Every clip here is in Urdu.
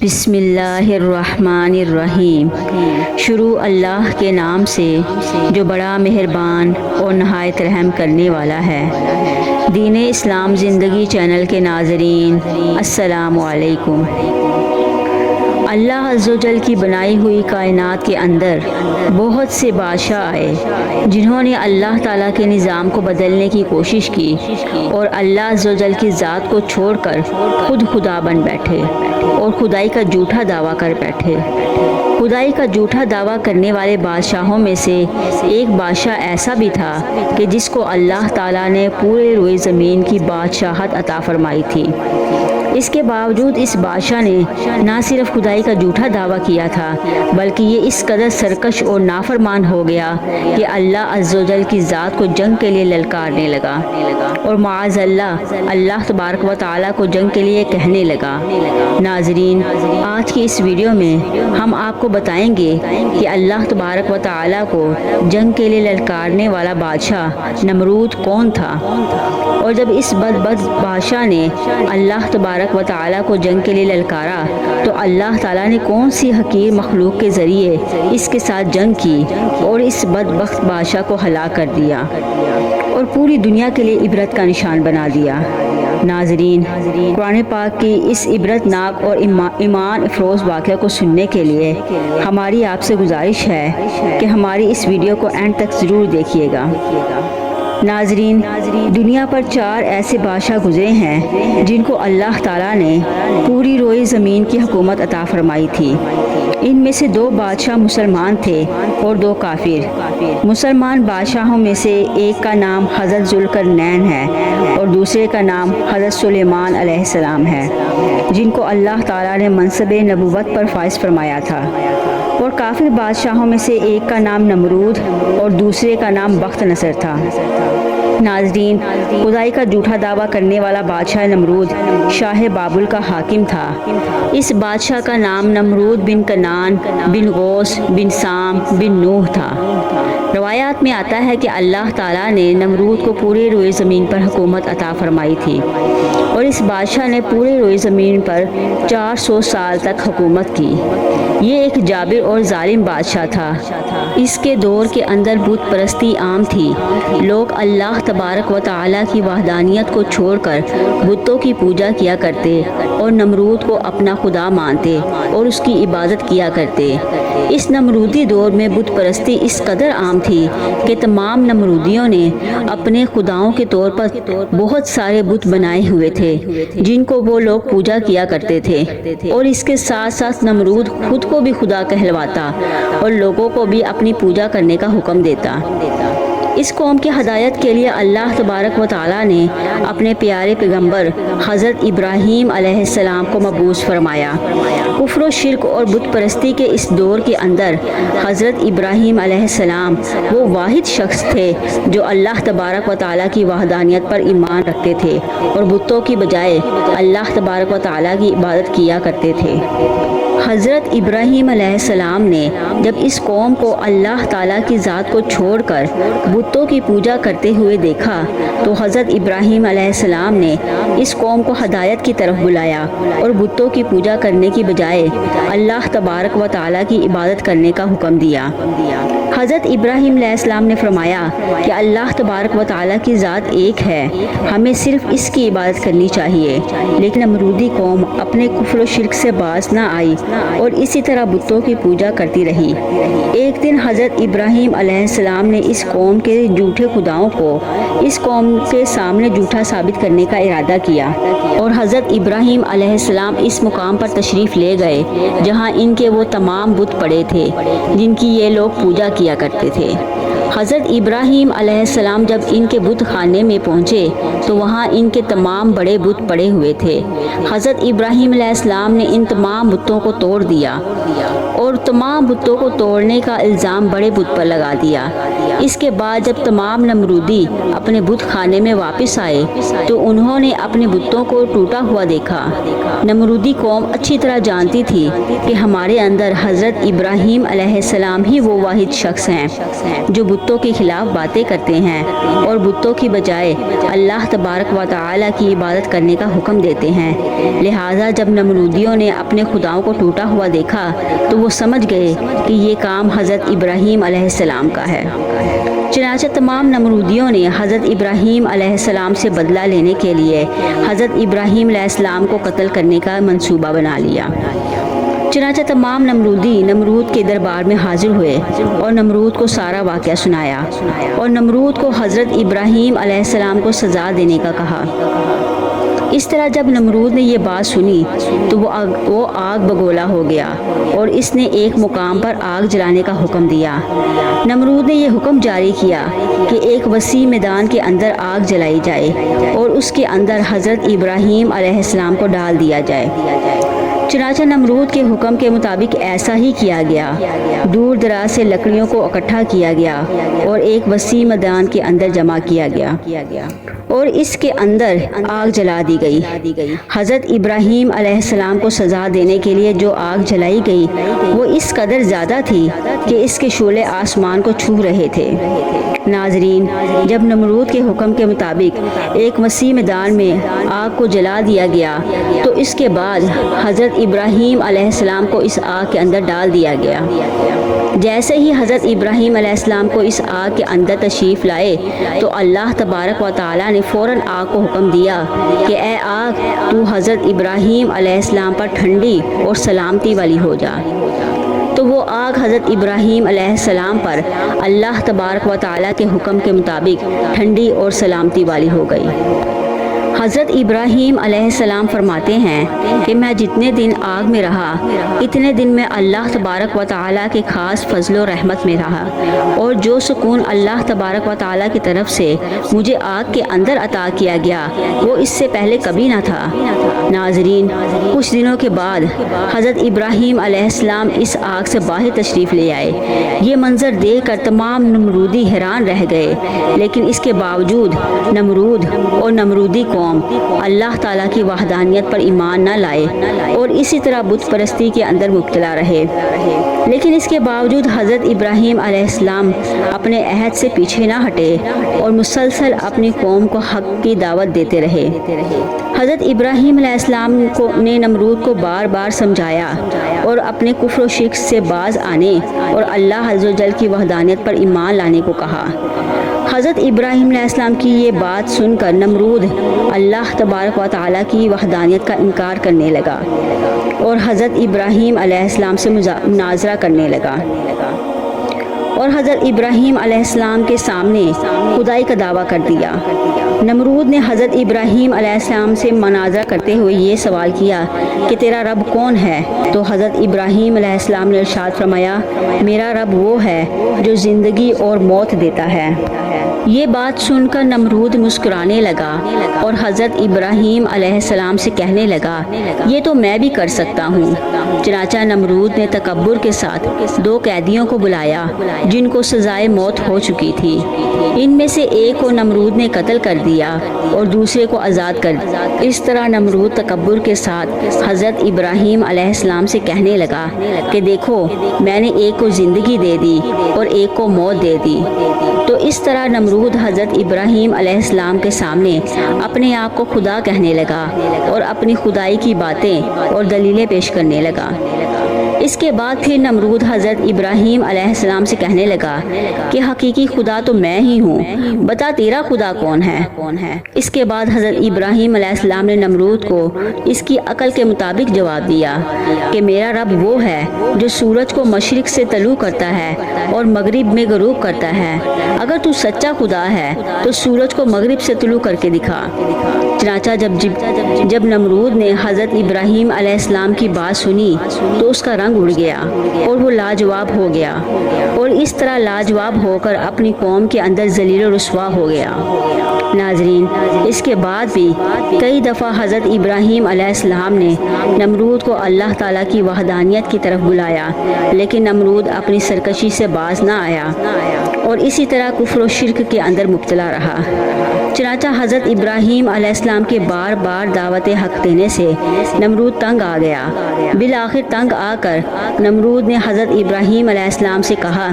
بسم اللہ الرحمن الرحیم۔ شروع اللہ کے نام سے جو بڑا مہربان اور نہایت رحم کرنے والا ہے۔ دین اسلام زندگی چینل کے ناظرین السلام علیکم۔ اللہ عز و جل کی بنائی ہوئی کائنات کے اندر بہت سے بادشاہ آئے جنہوں نے اللہ تعالیٰ کے نظام کو بدلنے کی کوشش کی اور اللہ عز و جل کی ذات کو چھوڑ کر خود خدا بن بیٹھے اور خدائی کا جھوٹا دعویٰ کر بیٹھے۔ خدائی کا جھوٹا دعویٰ کرنے والے بادشاہوں میں سے ایک بادشاہ ایسا بھی تھا کہ جس کو اللہ تعالیٰ نے پورے روئے زمین کی بادشاہت عطا فرمائی تھی۔ اس کے باوجود اس بادشاہ نے نہ صرف خدائی کا جھوٹا دعویٰ کیا تھا بلکہ یہ اس قدر سرکش اور نافرمان ہو گیا کہ اللہ عز و جل کی ذات کو جنگ کے لیے للکارنے لگا اور معاذ اللہ تبارک و تعالیٰ کو جنگ کے لیے کہنے لگا۔ ناظرین، آج کی اس ویڈیو میں ہم آپ کو بتائیں گے کہ اللہ تبارک و تعالیٰ کو جنگ کے لیے للکارنے والا بادشاہ نمرود کون تھا، اور جب اس بدبخت بادشاہ نے اللہ تبارک و تعالیٰ کو جنگ کے لیے للکارا تو اللہ تعالیٰ نے کون سی حقیر مخلوق کے ذریعے اس کے ساتھ جنگ کی اور اس بدبخت بادشاہ کو ہلاک کر دیا اور پوری دنیا کے لیے عبرت کا نشان بنا دیا۔ ناظرین، قرآن پاک کی اس عبرت ناک اور ایمان افروز واقعہ کو سننے کے لیے ہماری آپ سے گزارش ہے کہ ہماری اس ویڈیو کو اینڈ تک ضرور دیکھیے گا۔ ناظرین، دنیا پر 4 ایسے بادشاہ گزرے ہیں جن کو اللہ تعالیٰ نے پوری روئے زمین کی حکومت عطا فرمائی تھی۔ ان میں سے 2 بادشاہ مسلمان تھے اور 2 کافر۔ مسلمان بادشاہوں میں سے ایک کا نام حضرت ذوالقرنین ہے اور دوسرے کا نام حضرت سلیمان علیہ السلام ہے، جن کو اللہ تعالیٰ نے منصب نبوت پر فائز فرمایا تھا۔ اور کافر بادشاہوں میں سے ایک کا نام نمرود اور دوسرے کا نام بخت نصر تھا۔ ناظرین، خدائی کا جھوٹا دعویٰ کرنے والا بادشاہ نمرود شاہ بابل کا حاکم تھا۔ اس بادشاہ کا نام نمرود بن کنعان بن غوث بن سام بن نوح تھا۔ روایات میں آتا ہے کہ اللہ تعالیٰ نے نمرود کو پورے روئے زمین پر حکومت عطا فرمائی تھی اور اس بادشاہ نے پورے روئے زمین پر 400 سال تک حکومت کی۔ یہ ایک جابر اور ظالم بادشاہ تھا۔ اس کے دور کے اندر بت پرستی عام تھی۔ لوگ اللہ تبارک و تعالیٰ کی وحدانیت کو چھوڑ کر بتوں کی پوجا کیا کرتے اور نمرود کو اپنا خدا مانتے اور اس کی عبادت کیا کرتے۔ اس نمرودی دور میں بت پرستی اس قدر عام تھی کہ تمام نمرودیوں نے اپنے خداؤں کے طور پر بہت سارے بت بنائے ہوئے تھے جن کو وہ لوگ پوجا کیا کرتے تھے، اور اس کے ساتھ ساتھ نمرود خود کو بھی خدا کہلواتا اور لوگوں کو بھی اپنی پوجا کرنے کا حکم دیتا۔ اس قوم کی ہدایت کے لیے اللہ تبارک و تعالیٰ نے اپنے پیارے پیغمبر حضرت ابراہیم علیہ السلام کو مبعوث فرمایا۔ کفر و شرک اور بت پرستی کے اس دور کے اندر حضرت ابراہیم علیہ السلام وہ واحد شخص تھے جو اللہ تبارک و تعالیٰ کی وحدانیت پر ایمان رکھتے تھے اور بتوں کی بجائے اللہ تبارک و تعالیٰ کی عبادت کیا کرتے تھے۔ حضرت ابراہیم علیہ السلام نے جب اس قوم کو اللہ تعالیٰ کی ذات کو چھوڑ کر بتوں کی پوجا کرتے ہوئے دیکھا تو حضرت ابراہیم علیہ السلام نے اس قوم کو ہدایت کی طرف بلایا اور بتوں کی پوجا کرنے کی بجائے اللہ تبارک و تعالیٰ کی عبادت کرنے کا حکم دیا۔ حضرت ابراہیم علیہ السلام نے فرمایا کہ اللہ تبارک و تعالیٰ کی ذات ایک ہے، ہمیں صرف اس کی عبادت کرنی چاہیے۔ لیکن نمرودی قوم اپنے کفر و شرک سے باز نہ آئی اور اسی طرح بتوں کی پوجا کرتی رہی۔ ایک دن حضرت ابراہیم علیہ السلام نے اس قوم کے جھوٹے خداؤں کو اس قوم کے سامنے جھوٹا ثابت کرنے کا ارادہ کیا اور حضرت ابراہیم علیہ السلام اس مقام پر تشریف لے گئے جہاں ان کے وہ تمام بت پڑے تھے جن کی یہ لوگ پوجا کیا کرتے تھے۔ حضرت ابراہیم علیہ السلام جب ان کے بت خانے میں پہنچے تو وہاں ان کے تمام بڑے بت پڑے ہوئے تھے۔ حضرت ابراہیم علیہ السلام نے ان تمام بتوں کو توڑ دیا اور تمام بتوں کو توڑنے کا الزام بڑے بت پر لگا دیا۔ اس کے بعد جب تمام نمرودی اپنے بت خانے میں واپس آئے تو انہوں نے اپنے بتوں کو ٹوٹا ہوا دیکھا۔ نمرودی قوم اچھی طرح جانتی تھی کہ ہمارے اندر حضرت ابراہیم علیہ السلام ہی وہ واحد شخص ہیں جو بتوں کے خلاف باتیں کرتے ہیں اور بتوں کی بجائے اللہ تبارک و تعالی کی عبادت کرنے کا حکم دیتے ہیں۔ لہٰذا جب نمرودیوں نے اپنے خداؤں کو ٹوٹا ہوا دیکھا تو وہ سمجھ گئے کہ یہ کام حضرت ابراہیم علیہ السلام کا ہے۔ چنانچہ تمام نمرودیوں نے حضرت ابراہیم علیہ السلام سے بدلہ لینے کے لیے حضرت ابراہیم علیہ السلام کو قتل کرنے کا منصوبہ بنا لیا۔ چنانچہ تمام نمرودی نمرود کے دربار میں حاضر ہوئے اور نمرود کو سارا واقعہ سنایا اور نمرود کو حضرت ابراہیم علیہ السلام کو سزا دینے کا کہا۔ اس طرح جب نمرود نے یہ بات سنی تو وہ آگ بگولا ہو گیا اور اس نے ایک مقام پر آگ جلانے کا حکم دیا۔ نمرود نے یہ حکم جاری کیا کہ ایک وسیع میدان کے اندر آگ جلائی جائے اور اس کے اندر حضرت ابراہیم علیہ السلام کو ڈال دیا جائے۔ چنانچہ نمرود کے حکم کے مطابق ایسا ہی کیا گیا۔ دور دراز سے لکڑیوں کو اکٹھا کیا گیا اور ایک وسیع میدان کے اندر جمع کیا گیا اور اس کے اندر آگ جلا دی گئی۔ حضرت ابراہیم علیہ السلام کو سزا دینے کے لیے جو آگ جلائی گئی وہ اس قدر زیادہ تھی کہ اس کے شعلے آسمان کو چھو رہے تھے۔ ناظرین، جب نمرود کے حکم کے مطابق ایک وسیع میدان میں آگ کو جلا دیا گیا تو اس کے بعد حضرت ابراہیم علیہ السلام کو اس آگ کے اندر ڈال دیا گیا۔ جیسے ہی حضرت ابراہیم علیہ السلام کو اس آگ کے اندر تشریف لائے تو اللہ تبارک و تعالیٰ نے فوراً آگ کو حکم دیا کہ اے آگ، تو حضرت ابراہیم علیہ السلام پر ٹھنڈی اور سلامتی والی ہو جا۔ تو وہ آگ حضرت ابراہیم علیہ السلام پر اللہ تبارک و تعالیٰ کے حکم کے مطابق ٹھنڈی اور سلامتی والی ہو گئی۔ حضرت ابراہیم علیہ السلام فرماتے ہیں کہ میں جتنے دن آگ میں رہا اتنے دن میں اللہ تبارک و تعالیٰ کے خاص فضل و رحمت میں رہا اور جو سکون اللہ تبارک و تعالیٰ کی طرف سے مجھے آگ کے اندر عطا کیا گیا وہ اس سے پہلے کبھی نہ تھا۔ ناظرین، کچھ دنوں کے بعد حضرت ابراہیم علیہ السلام اس آگ سے باہر تشریف لے آئے۔ یہ منظر دیکھ کر تمام نمرودی حیران رہ گئے، لیکن اس کے باوجود نمرود اور نمرودی قوم اللہ تعالیٰ کی وحدانیت پر ایمان نہ لائے اور اسی طرح بت پرستی کے اندر مبتلا رہے۔ لیکن اس کے باوجود حضرت ابراہیم علیہ السلام اپنے عہد سے پیچھے نہ ہٹے اور مسلسل اپنی قوم کو حق کی دعوت دیتے رہے۔ حضرت ابراہیم علیہ السلام نے نمرود کو بار بار سمجھایا اور اپنے کفر و شرک سے باز آنے اور اللہ عز و جل کی وحدانیت پر ایمان لانے کو کہا۔ حضرت ابراہیم علیہ السلام کی یہ بات سن کر نمرود اللہ تبارک و تعالیٰ کی وحدانیت کا انکار کرنے لگا اور حضرت ابراہیم علیہ السلام سے مناظرہ کرنے لگا اور حضرت ابراہیم علیہ السلام کے سامنے خدائی کا دعویٰ کر دیا۔ نمرود نے حضرت ابراہیم علیہ السلام سے مناظرہ کرتے ہوئے یہ سوال کیا کہ تیرا رب کون ہے؟ تو حضرت ابراہیم علیہ السلام نے ارشاد فرمایا، میرا رب وہ ہے جو زندگی اور موت دیتا ہے۔ یہ بات سن کر نمرود مسکرانے لگا اور حضرت ابراہیم علیہ السلام سے کہنے لگا، یہ تو میں بھی کر سکتا ہوں۔ چنانچہ نمرود نے تکبر کے ساتھ 2 قیدیوں کو بلایا جن کو سزائے موت ہو چکی تھی۔ ان میں سے ایک کو نمرود نے قتل کر دیا اور دوسرے کو آزاد کر دیا۔ اس طرح نمرود تکبر کے ساتھ حضرت ابراہیم علیہ السلام سے کہنے لگا کہ دیکھو، میں نے ایک کو زندگی دے دی اور ایک کو موت دے دی۔ تو اس طرح نمرود حضرت ابراہیم علیہ السلام کے سامنے اپنے آپ کو خدا کہنے لگا اور اپنی خدائی کی باتیں اور دلیلیں پیش کرنے لگا۔ اس کے بعد پھر نمرود حضرت ابراہیم علیہ السلام سے کہنے لگا کہ حقیقی خدا تو میں ہی ہوں، بتا تیرا خدا کون ہے؟ اس کے بعد حضرت ابراہیم علیہ السلام نے نمرود کو اس کی عقل کے مطابق جواب دیا کہ میرا رب وہ ہے جو سورج کو مشرق سے طلوع کرتا ہے اور مغرب میں غروب کرتا ہے۔ اگر تو سچا خدا ہے تو سورج کو مغرب سے طلوع کر کے دکھا۔ چنانچہ جب نمرود نے حضرت ابراہیم علیہ السلام کی بات سنی تو اس کا رنگ رنگ اڑ گیا اور وہ لاجواب ہو گیا، اور اس طرح لاجواب ہو کر اپنی قوم کے اندر ذلیل و رسوا ہو گیا۔ ناظرین، اس کے بعد بھی کئی دفعہ حضرت ابراہیم علیہ السلام نے نمرود کو اللہ تعالیٰ کی وحدانیت کی طرف بلایا، لیکن نمرود اپنی سرکشی سے باز نہ آیا اور اسی طرح کفر و شرک کے اندر مبتلا رہا۔ چنانچہ حضرت ابراہیم علیہ السلام کے بار بار دعوت حق دینے سے نمرود تنگ آ گیا۔ بالآخر تنگ آ کر نمرود نے حضرت ابراہیم علیہ السلام سے کہا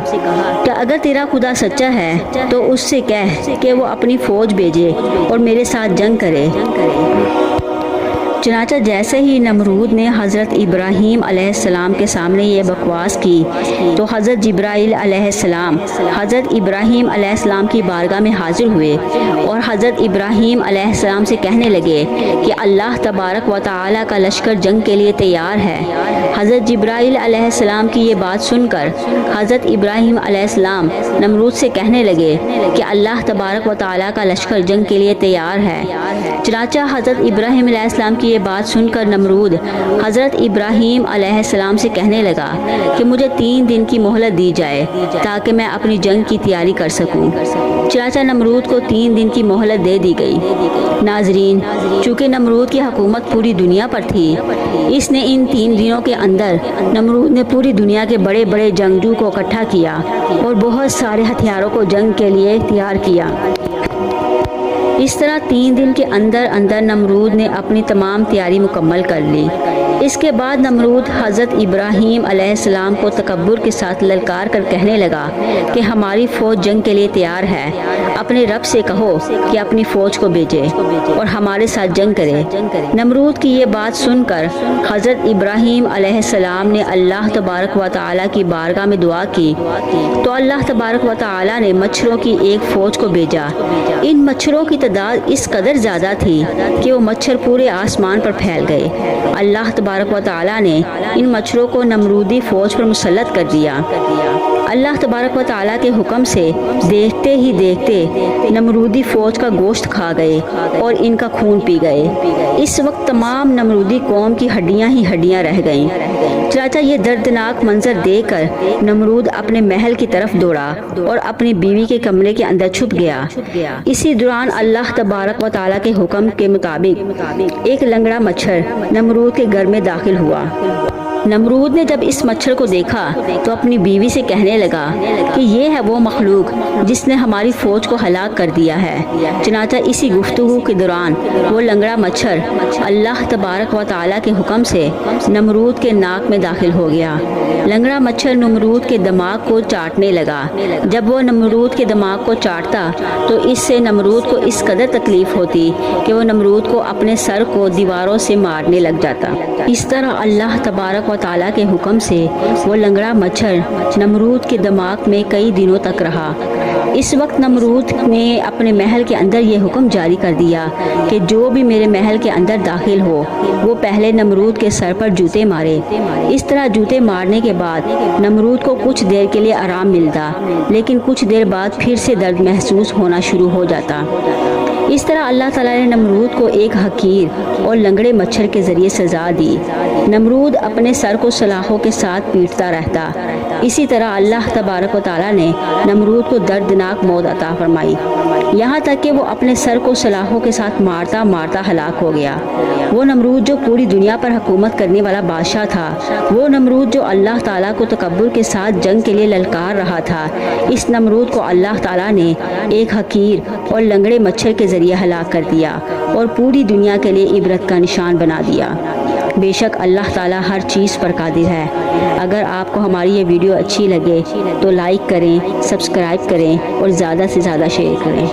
کہ اگر تیرا خدا سچا ہے تو اس سے کہہ کہ وہ اپنی فوج بھیجے اور میرے ساتھ جنگ کرے۔ چنانچہ جیسے ہی نمرود نے حضرت ابراہیم علیہ السلام کے سامنے یہ بکواس کی تو حضرت جبرائیل علیہ السلام حضرت ابراہیم علیہ السلام کی بارگاہ میں حاضر ہوئے اور حضرت ابراہیم علیہ السلام سے کہنے لگے کہ اللہ تبارک و تعالیٰ کا لشکر جنگ کے لیے تیار ہے۔ حضرت جبرائیل علیہ السلام کی یہ بات سن کر حضرت ابراہیم علیہ السلام نمرود سے کہنے لگے کہ اللہ تبارک و تعالیٰ کا لشکر جنگ کے لیے تیار ہے۔ چنانچہ حضرت ابراہیم علیہ السلام کی یہ بات سن کر نمرود حضرت ابراہیم علیہ السلام سے کہنے لگا کہ مجھے 3 دن کی مہلت دی جائے تاکہ میں اپنی جنگ کی تیاری کر سکوں۔ چنانچہ نمرود کو 3 دن کی مہلت دے دی گئی۔ ناظرین، چونکہ نمرود کی حکومت پوری دنیا پر تھی، اس نے ان 3 دنوں کے اندر نمرود نے پوری دنیا کے بڑے بڑے جنگجو کو اکٹھا کیا اور بہت سارے ہتھیاروں کو جنگ کے لیے تیار کیا۔ اس طرح 3 دن کے اندر اندر نمرود نے اپنی تمام تیاری مکمل کر لی۔ اس کے بعد نمرود حضرت ابراہیم علیہ السلام کو تکبر کے ساتھ للکار کر کہنے لگا کہ ہماری فوج جنگ کے لیے تیار ہے، اپنے رب سے کہو کہ اپنی فوج کو بھیجے اور ہمارے ساتھ جنگ کرے۔ نمرود کی یہ بات سن کر حضرت ابراہیم علیہ السلام نے اللہ تبارک و تعالیٰ کی بارگاہ میں دعا کی تو اللہ تبارک و تعالیٰ نے مچھروں کی ایک فوج کو بھیجا۔ ان مچھروں کی تعداد اس قدر زیادہ تھی کہ وہ مچھر پورے آسمان پر پھیل گئے۔ اللہ تبارک و تعالیٰ نے ان مچھروں کو نمرودی فوج پر مسلط کر دیا۔ اللہ تبارک و تعالیٰ کے حکم سے دیکھتے ہی دیکھتے نمرودی فوج کا گوشت کھا گئے اور ان کا خون پی گئے۔ اس وقت تمام نمرودی قوم کی ہڈیاں ہی ہڈیاں رہ گئیں۔ چنانچہ یہ دردناک منظر دیکھ کر نمرود اپنے محل کی طرف دوڑا اور اپنی بیوی کے کمرے کے اندر چھپ گیا۔ اسی دوران اللہ تبارک و تعالیٰ کے حکم کے مطابق ایک لنگڑا مچھر نمرود کے گھر میں داخل ہوا۔ نمرود نے جب اس مچھر کو دیکھا تو اپنی بیوی سے کہنے لگا کہ یہ ہے وہ مخلوق جس نے ہماری فوج کو ہلاک کر دیا ہے۔ چنانچہ اسی گفتگو کے دوران وہ لنگڑا مچھر اللہ تبارک و تعالیٰ کے حکم سے نمرود کے ناک میں داخل ہو گیا۔ لنگڑا مچھر نمرود کے دماغ کو چاٹنے لگا۔ جب وہ نمرود کے دماغ کو چاٹتا تو اس سے نمرود کو اس قدر تکلیف ہوتی کہ وہ نمرود کو اپنے سر کو دیواروں سے مارنے لگ جاتا۔ اس طرح اللہ تبارک و تعالیٰ کے حکم سے وہ لنگڑا مچھر نمرود کے دماغ میں کئی دنوں تک رہا۔ اس وقت نمرود نے اپنے محل کے اندر یہ حکم جاری کر دیا کہ جو بھی میرے محل کے اندر داخل ہو وہ پہلے نمرود کے سر پر جوتے مارے۔ اس طرح جوتے مارنے کے بعد نمرود کو کچھ دیر کے لیے آرام ملتا، لیکن کچھ دیر بعد پھر سے درد محسوس ہونا شروع ہو جاتا۔ اس طرح اللہ تعالیٰ نے نمرود کو ایک حقیر اور لنگڑے مچھر کے ذریعے سزا دی۔ نمرود اپنے سر کو سلاخوں کے ساتھ پیٹتا رہتا۔ اسی طرح اللہ تبارک و تعالیٰ نے نمرود کو دردناک موت عطا فرمائی، یہاں تک کہ وہ اپنے سر کو سلاخوں کے ساتھ مارتا مارتا ہلاک ہو گیا۔ وہ نمرود جو پوری دنیا پر حکومت کرنے والا بادشاہ تھا، وہ نمرود جو اللہ تعالیٰ کو تکبر کے ساتھ جنگ کے لیے للکار رہا تھا، اس نمرود کو اللہ تعالیٰ نے ایک حقیر اور لنگڑے مچھر کے ذریعے ہلاک کر دیا اور پوری دنیا کے لیے عبرت کا نشان بنا دیا۔ بے شک اللہ تعالیٰ ہر چیز پر قادر ہے۔ اگر آپ کو ہماری یہ ویڈیو اچھی لگے تو لائک کریں، سبسکرائب کریں اور زیادہ سے زیادہ شیئر کریں۔